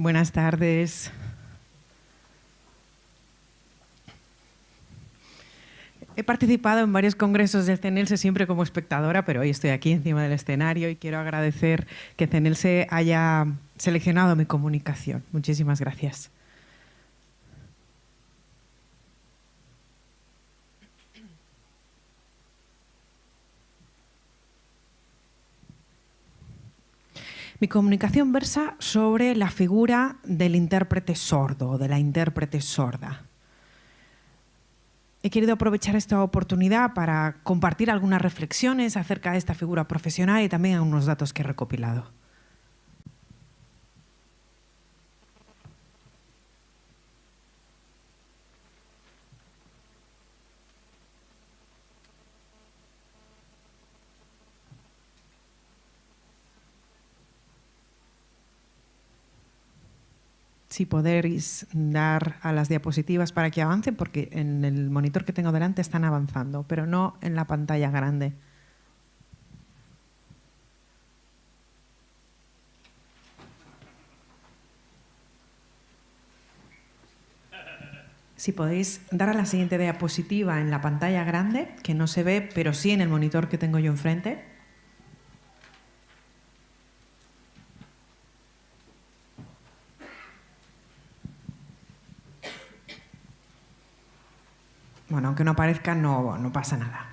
Buenas tardes. He participado en varios congresos del CENELSE siempre como espectadora, pero hoy estoy aquí encima del escenario y quiero agradecer que CENELSE haya seleccionado mi comunicación. Muchísimas gracias. Mi comunicación versa sobre la figura del intérprete sordo, de la intérprete sorda. He querido aprovechar esta oportunidad para compartir algunas reflexiones acerca de esta figura profesional y también algunos datos que he recopilado. Si podéis dar a las diapositivas para que avancen, porque en el monitor que tengo delante están avanzando, pero no en la pantalla grande. Si podéis dar a la siguiente diapositiva en la pantalla grande, que no se ve, pero sí en el monitor que tengo yo enfrente. Bueno, aunque no aparezca, no pasa nada.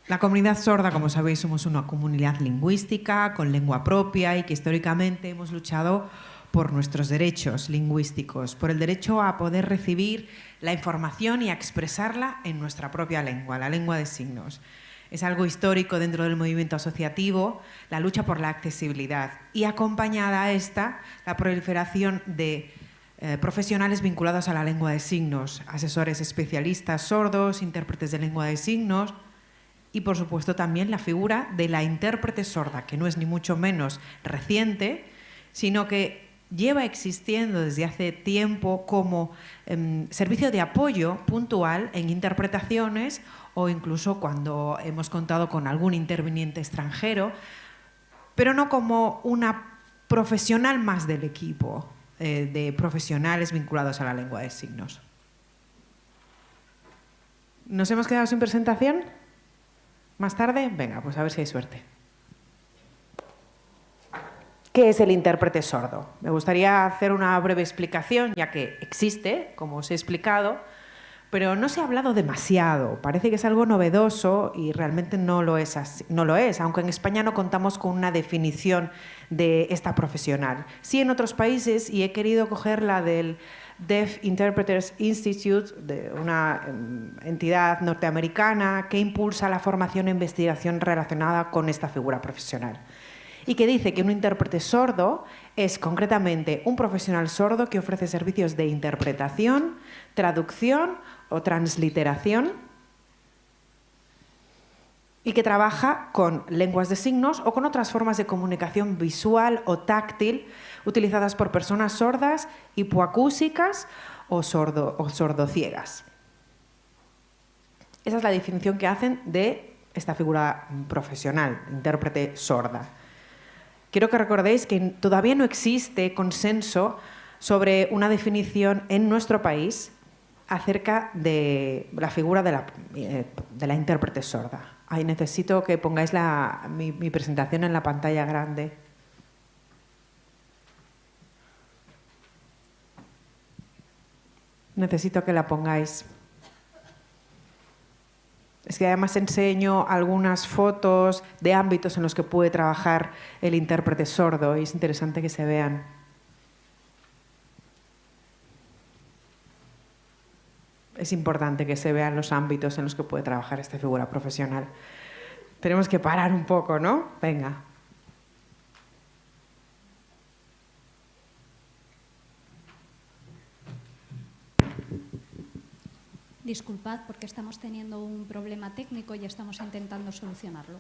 La comunidad sorda, como sabéis, somos una comunidad lingüística con lengua propia y que históricamente hemos luchado por nuestros derechos lingüísticos, por el derecho a poder recibir la información y a expresarla en nuestra propia lengua, la lengua de signos. Es algo histórico dentro del movimiento asociativo, la lucha por la accesibilidad y acompañada a esta, la proliferación de profesionales vinculados a la lengua de signos, asesores especialistas sordos, intérpretes de lengua de signos y, por supuesto, también la figura de la intérprete sorda, que no es ni mucho menos reciente, sino que lleva existiendo desde hace tiempo como servicio de apoyo puntual en interpretaciones o incluso cuando hemos contado con algún interviniente extranjero, pero no como una profesional más del equipo de profesionales vinculados a la lengua de signos. ¿Nos hemos quedado sin presentación? ¿Más tarde? Venga, pues a ver si hay suerte. ¿Qué es el intérprete sordo? Me gustaría hacer una breve explicación, ya que existe, como os he explicado, pero no se ha hablado demasiado. Parece que es algo novedoso y realmente no lo es, aunque en España no contamos con una definición de esta profesional. Sí en otros países, y he querido coger la del Deaf Interpreters Institute, de una entidad norteamericana que impulsa la formación e investigación relacionada con esta figura profesional. Y que dice que un intérprete sordo es concretamente un profesional sordo que ofrece servicios de interpretación, traducción o transliteración y que trabaja con lenguas de signos o con otras formas de comunicación visual o táctil utilizadas por personas sordas, hipoacúsicas o sordociegas. Esa es la definición que hacen de esta figura profesional, intérprete sorda. Quiero que recordéis que todavía no existe consenso sobre una definición en nuestro país acerca de la figura de la intérprete sorda. Ahí necesito que pongáis mi presentación en la pantalla grande. Necesito que la pongáis. Es que además enseño algunas fotos de ámbitos en los que puede trabajar el intérprete sordo y es interesante que se vean. Es importante que se vean los ámbitos en los que puede trabajar esta figura profesional. Tenemos que parar un poco, ¿no? Venga. Disculpad porque estamos teniendo un problema técnico y estamos intentando solucionarlo.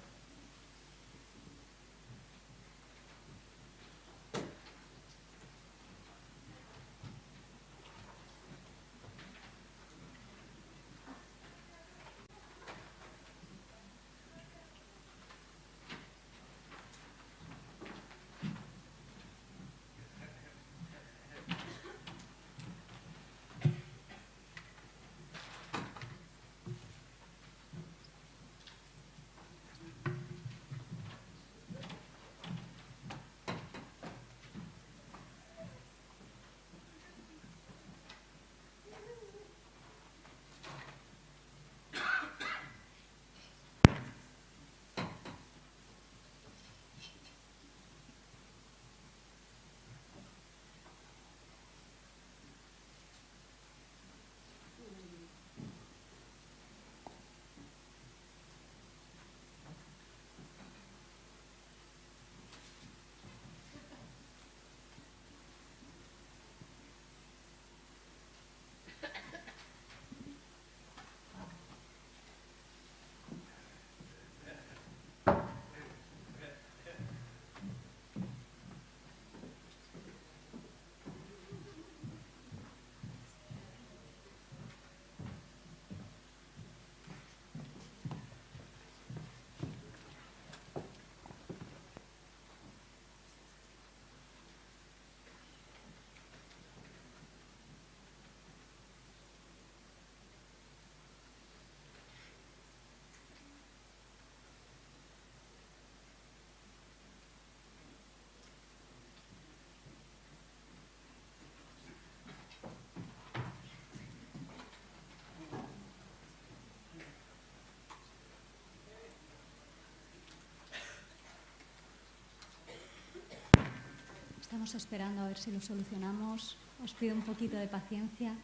Estamos esperando a ver si lo solucionamos. Os pido un poquito de paciencia.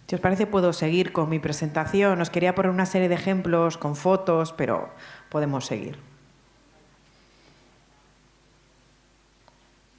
Si os parece, puedo seguir con mi presentación. Os quería poner una serie de ejemplos con fotos, pero podemos seguir.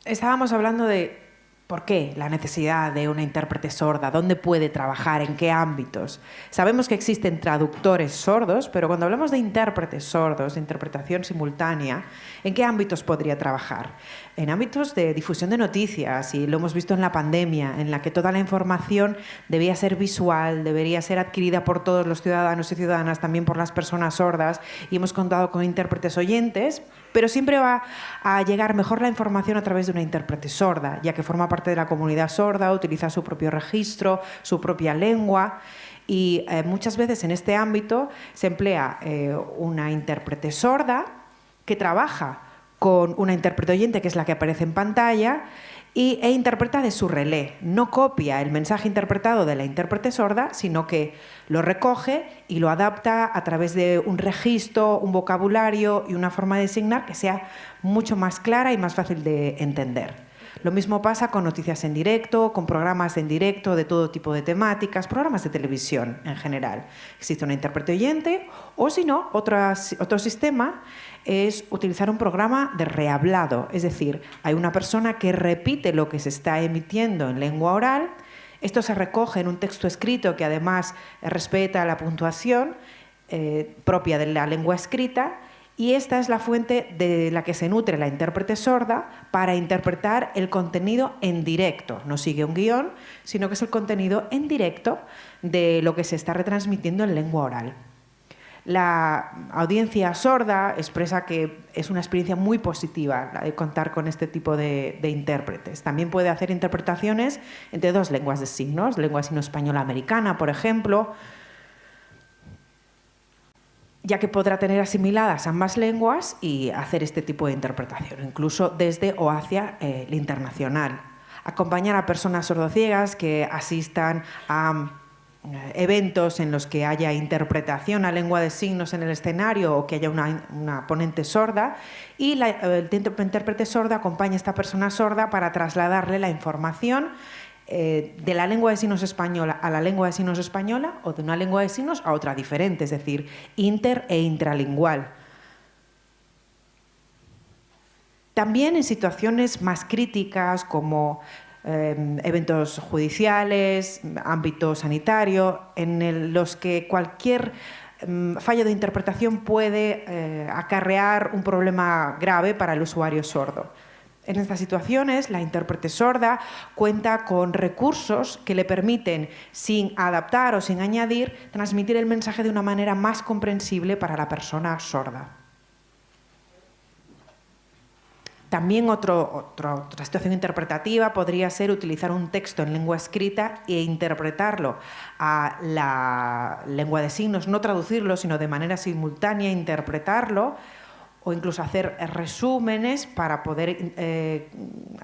Estábamos hablando de por qué la necesidad de una intérprete sorda, dónde puede trabajar, en qué ámbitos. Sabemos que existen traductores sordos, pero cuando hablamos de intérpretes sordos, de interpretación simultánea, ¿en qué ámbitos podría trabajar? En ámbitos de difusión de noticias, y lo hemos visto en la pandemia, en la que toda la información debía ser visual, debería ser adquirida por todos los ciudadanos y ciudadanas, también por las personas sordas, y hemos contado con intérpretes oyentes, pero siempre va a llegar mejor la información a través de una intérprete sorda, ya que forma parte de la comunidad sorda, utiliza su propio registro, su propia lengua, y muchas veces en este ámbito se emplea una intérprete sorda que trabaja con una intérprete oyente, que es la que aparece en pantalla, e interpreta de su relé. No copia el mensaje interpretado de la intérprete sorda, sino que lo recoge y lo adapta a través de un registro, un vocabulario y una forma de signar que sea mucho más clara y más fácil de entender. Lo mismo pasa con noticias en directo, con programas en directo de todo tipo de temáticas, programas de televisión en general. Existe una intérprete oyente o, si no, otro sistema es utilizar un programa de rehablado. Es decir, hay una persona que repite lo que se está emitiendo en lengua oral. Esto se recoge en un texto escrito que además respeta la puntuación propia de la lengua escrita. Y esta es la fuente de la que se nutre la intérprete sorda para interpretar el contenido en directo. No sigue un guión, sino que es el contenido en directo de lo que se está retransmitiendo en lengua oral. La audiencia sorda expresa que es una experiencia muy positiva la de contar con este tipo de intérpretes. También puede hacer interpretaciones entre dos lenguas de signos, lengua de signos española americana, por ejemplo, ya que podrá tener asimiladas ambas lenguas y hacer este tipo de interpretación, incluso desde o hacia el internacional. Acompañar a personas sordociegas que asistan a eventos en los que haya interpretación a lengua de signos en el escenario o que haya una ponente sorda, y el intérprete sorda acompaña a esta persona sorda para trasladarle la información de la lengua de signos española a la lengua de signos española o de una lengua de signos a otra diferente, es decir, inter e intralingual. También en situaciones más críticas como eventos judiciales, ámbito sanitario, en los que cualquier fallo de interpretación puede acarrear un problema grave para el usuario sordo. En estas situaciones, la intérprete sorda cuenta con recursos que le permiten, sin adaptar o sin añadir, transmitir el mensaje de una manera más comprensible para la persona sorda. También otra situación interpretativa podría ser utilizar un texto en lengua escrita e interpretarlo a la lengua de signos, no traducirlo, sino de manera simultánea interpretarlo, o incluso hacer resúmenes para poder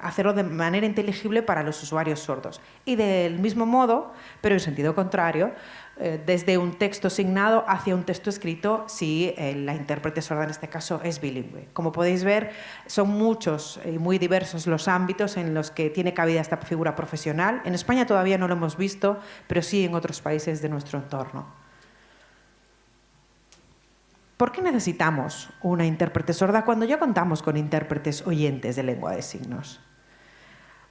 hacerlo de manera inteligible para los usuarios sordos. Y del mismo modo, pero en sentido contrario, desde un texto signado hacia un texto escrito si la intérprete sorda en este caso es bilingüe. Como podéis ver, son muchos y muy diversos los ámbitos en los que tiene cabida esta figura profesional. En España todavía no lo hemos visto, pero sí en otros países de nuestro entorno. ¿Por qué necesitamos una intérprete sorda cuando ya contamos con intérpretes oyentes de lengua de signos?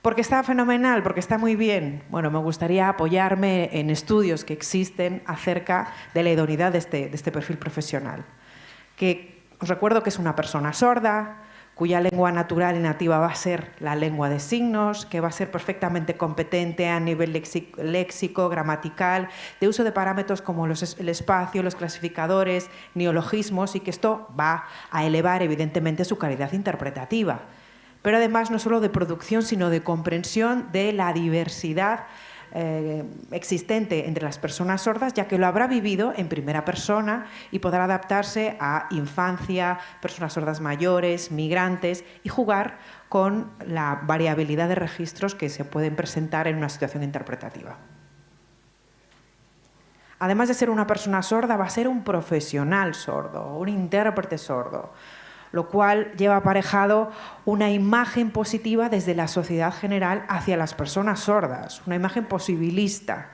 ¿Porque está fenomenal? ¿Porque está muy bien? Bueno, me gustaría apoyarme en estudios que existen acerca de la idoneidad de este perfil profesional. Que os recuerdo que es una persona sorda, cuya lengua natural y nativa va a ser la lengua de signos, que va a ser perfectamente competente a nivel léxico, gramatical, de uso de parámetros como el espacio, los clasificadores, neologismos, y que esto va a elevar evidentemente su calidad interpretativa. Pero además no solo de producción, sino de comprensión de la diversidad existente entre las personas sordas, ya que lo habrá vivido en primera persona y podrá adaptarse a infancia, personas sordas mayores, migrantes, y jugar con la variabilidad de registros que se pueden presentar en una situación interpretativa. Además de ser una persona sorda, va a ser un profesional sordo, un intérprete sordo. lo cual lleva aparejado una imagen positiva desde la sociedad general hacia las personas sordas, una imagen posibilista.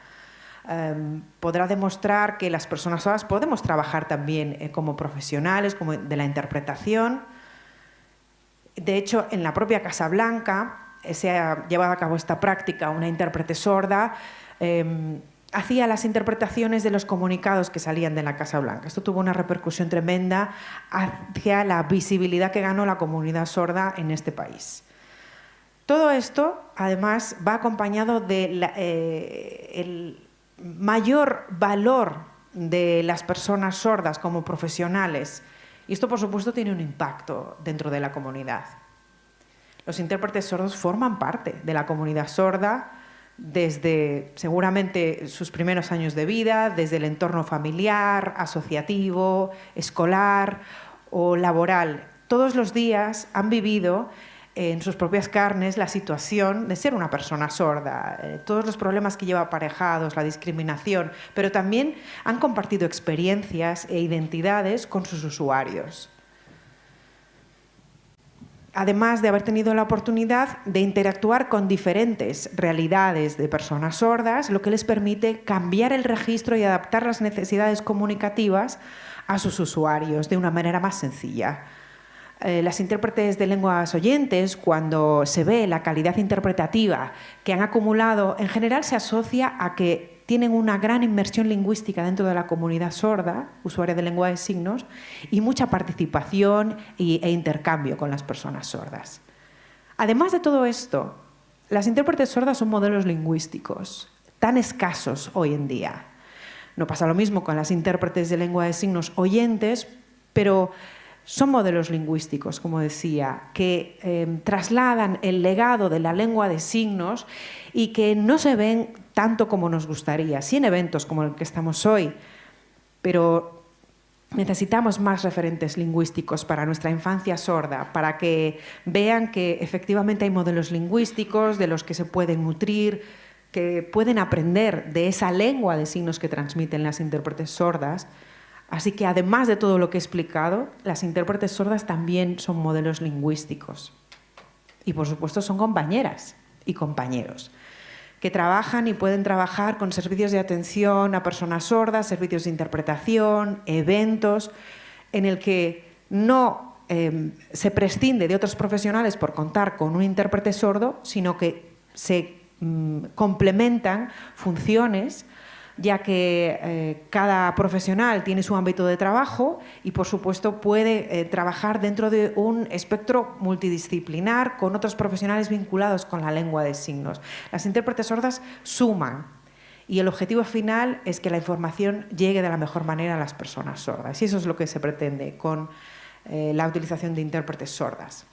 Podrá demostrar que las personas sordas podemos trabajar también como profesionales, como de la interpretación. De hecho, en la propia Casa Blanca se ha llevado a cabo esta práctica. Una intérprete sorda hacía las interpretaciones de los comunicados que salían de la Casa Blanca. Esto tuvo una repercusión tremenda hacia la visibilidad que ganó la comunidad sorda en este país. Todo esto, además, va acompañado del mayor valor de las personas sordas como profesionales. Y esto, por supuesto, tiene un impacto dentro de la comunidad. Los intérpretes sordos forman parte de la comunidad sorda desde seguramente sus primeros años de vida, desde el entorno familiar, asociativo, escolar o laboral. Todos los días han vivido en sus propias carnes la situación de ser una persona sorda, todos los problemas que lleva aparejados, la discriminación, pero también han compartido experiencias e identidades con sus usuarios. Además de haber tenido la oportunidad de interactuar con diferentes realidades de personas sordas, lo que les permite cambiar el registro y adaptar las necesidades comunicativas a sus usuarios de una manera más sencilla. Las intérpretes de lenguas oyentes, cuando se ve la calidad interpretativa que han acumulado, en general se asocia a que tienen una gran inmersión lingüística dentro de la comunidad sorda, usuaria de lengua de signos, y mucha participación e intercambio con las personas sordas. Además de todo esto, las intérpretes sordas son modelos lingüísticos tan escasos hoy en día. No pasa lo mismo con las intérpretes de lengua de signos oyentes, pero son modelos lingüísticos, como decía, que trasladan el legado de la lengua de signos y que no se ven tanto como nos gustaría, sí en eventos como el que estamos hoy, pero necesitamos más referentes lingüísticos para nuestra infancia sorda, para que vean que efectivamente hay modelos lingüísticos de los que se pueden nutrir, que pueden aprender de esa lengua de signos que transmiten las intérpretes sordas. Así que, además de todo lo que he explicado, las intérpretes sordas también son modelos lingüísticos. Y, por supuesto, son compañeras y compañeros que trabajan y pueden trabajar con servicios de atención a personas sordas, servicios de interpretación, eventos, en el que no se prescinde de otros profesionales por contar con un intérprete sordo, sino que se complementan funciones, ya que cada profesional tiene su ámbito de trabajo y, por supuesto, puede trabajar dentro de un espectro multidisciplinar con otros profesionales vinculados con la lengua de signos. Las intérpretes sordas suman y el objetivo final es que la información llegue de la mejor manera a las personas sordas. Y eso es lo que se pretende con la utilización de intérpretes sordas.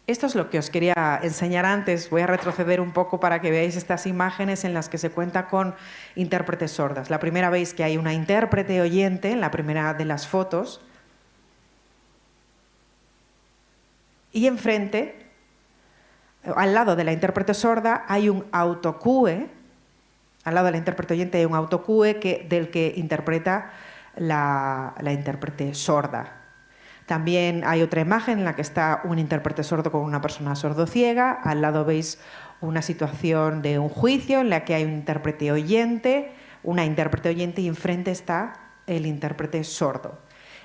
Esto es lo que os quería enseñar antes. Voy a retroceder un poco para que veáis estas imágenes en las que se cuenta con intérpretes sordas. La primera veis que hay una intérprete oyente en la primera de las fotos. Y enfrente, al lado de la intérprete sorda, hay un autocue. Al lado de la intérprete oyente hay un autocue del que interpreta la intérprete sorda. También hay otra imagen en la que está un intérprete sordo con una persona sordociega. Al lado veis una situación de un juicio en la que hay un intérprete oyente, una intérprete oyente, y enfrente está el intérprete sordo.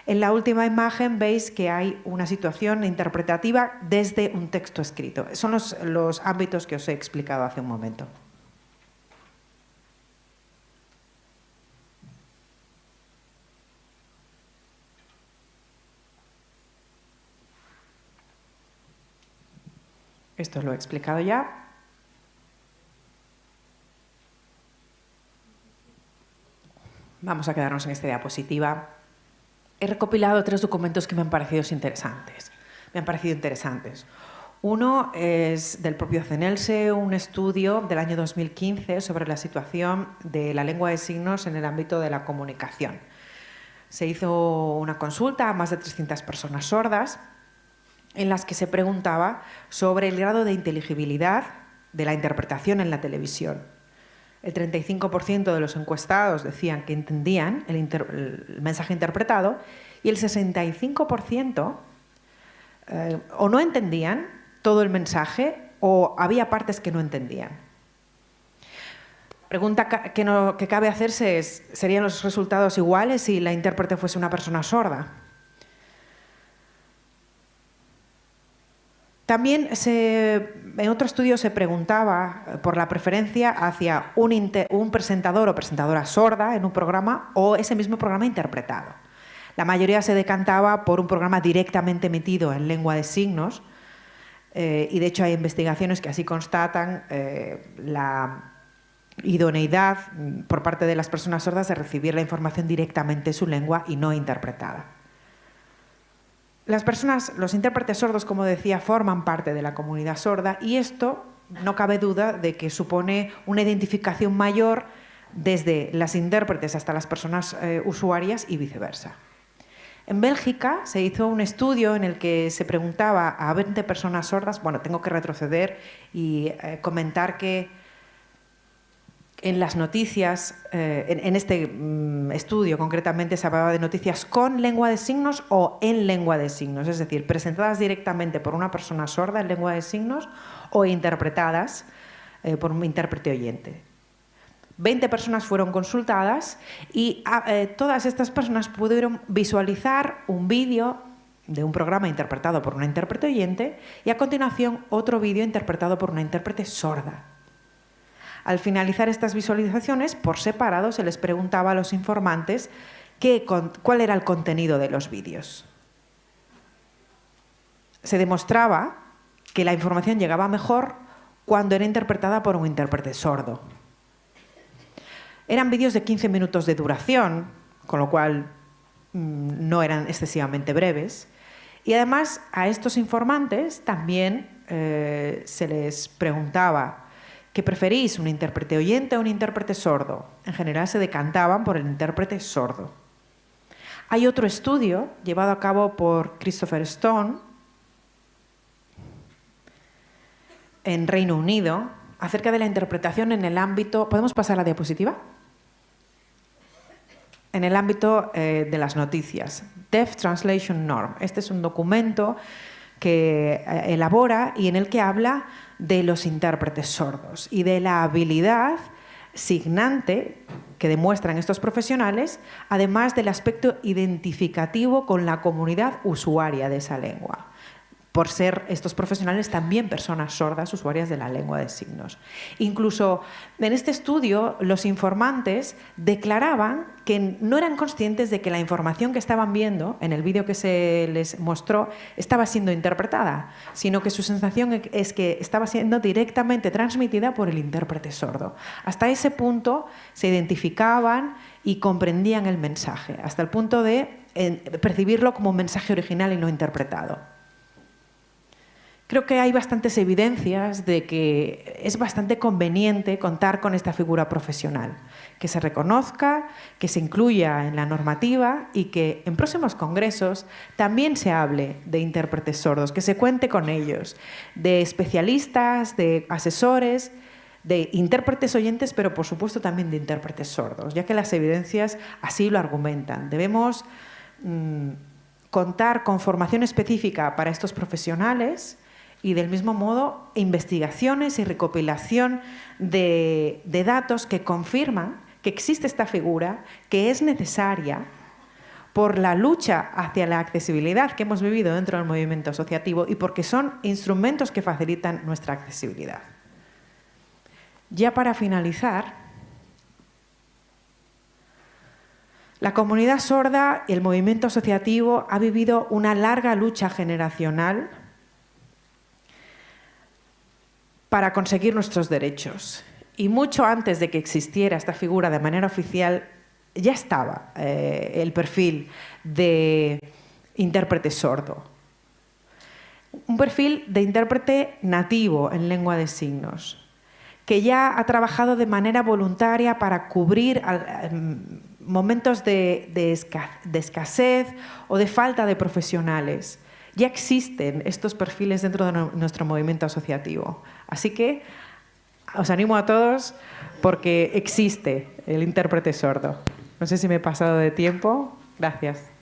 En la última imagen veis que hay una situación interpretativa desde un texto escrito. Son los ámbitos que os he explicado hace un momento. Esto lo he explicado ya. Vamos a quedarnos en esta diapositiva. He recopilado 3 documentos que me han parecido interesantes. Uno es del propio CNELSE, un estudio del año 2015 sobre la situación de la lengua de signos en el ámbito de la comunicación. Se hizo una consulta a más de 300 personas sordas en las que se preguntaba sobre el grado de inteligibilidad de la interpretación en la televisión. el 35% de los encuestados decían que entendían el mensaje interpretado y el 65% o no entendían todo el mensaje o había partes que no entendían. Pregunta que cabe hacerse es, ¿serían los resultados iguales si la intérprete fuese una persona sorda? También en otro estudio se preguntaba por la preferencia hacia un presentador o presentadora sorda en un programa o ese mismo programa interpretado. La mayoría se decantaba por un programa directamente emitido en lengua de signos y de hecho hay investigaciones que así constatan la idoneidad por parte de las personas sordas de recibir la información directamente en su lengua y no interpretada. Los intérpretes sordos, como decía, forman parte de la comunidad sorda y esto no cabe duda de que supone una identificación mayor desde las intérpretes hasta las personas usuarias y viceversa. En Bélgica se hizo un estudio en el que se preguntaba a 20 personas sordas, bueno, tengo que retroceder y comentar que en las noticias, en este estudio concretamente se hablaba de noticias con lengua de signos o en lengua de signos, es decir, presentadas directamente por una persona sorda en lengua de signos o interpretadas por un intérprete oyente. 20 personas fueron consultadas y todas estas personas pudieron visualizar un vídeo de un programa interpretado por una intérprete oyente y a continuación otro vídeo interpretado por una intérprete sorda. Al finalizar estas visualizaciones, por separado, se les preguntaba a los informantes cuál era el contenido de los vídeos. Se demostraba que la información llegaba mejor cuando era interpretada por un intérprete sordo. Eran vídeos de 15 minutos de duración, con lo cual no eran excesivamente breves. Y además a estos informantes también se les preguntaba ¿qué preferís, un intérprete oyente o un intérprete sordo? En general se decantaban por el intérprete sordo. Hay otro estudio llevado a cabo por Christopher Stone en Reino Unido acerca de la interpretación en el ámbito... ¿Podemos pasar a la diapositiva? En el ámbito de las noticias. Deaf Translation Norm. Este es un documento que elabora y en el que habla de los intérpretes sordos y de la habilidad signante que demuestran estos profesionales, además del aspecto identificativo con la comunidad usuaria de esa lengua, por ser estos profesionales también personas sordas usuarias de la lengua de signos. Incluso en este estudio los informantes declaraban que no eran conscientes de que la información que estaban viendo en el vídeo que se les mostró estaba siendo interpretada, sino que su sensación es que estaba siendo directamente transmitida por el intérprete sordo. Hasta ese punto se identificaban y comprendían el mensaje, hasta el punto de percibirlo como un mensaje original y no interpretado. Creo que hay bastantes evidencias de que es bastante conveniente contar con esta figura profesional, que se reconozca, que se incluya en la normativa y que en próximos congresos también se hable de intérpretes sordos, que se cuente con ellos, de especialistas, de asesores, de intérpretes oyentes, pero por supuesto también de intérpretes sordos, ya que las evidencias así lo argumentan. Debemos contar con formación específica para estos profesionales y del mismo modo investigaciones y recopilación de datos que confirman que existe esta figura, que es necesaria por la lucha hacia la accesibilidad que hemos vivido dentro del movimiento asociativo y porque son instrumentos que facilitan nuestra accesibilidad. Ya para finalizar, la comunidad sorda y el movimiento asociativo ha vivido una larga lucha generacional para conseguir nuestros derechos. Y mucho antes de que existiera esta figura de manera oficial, ya estaba el perfil de intérprete sordo. Un perfil de intérprete nativo en lengua de signos, que ya ha trabajado de manera voluntaria para cubrir momentos de escasez o de falta de profesionales. Ya existen estos perfiles dentro de nuestro movimiento asociativo. Así que os animo a todos porque existe el intérprete sordo. No sé si me he pasado de tiempo. Gracias.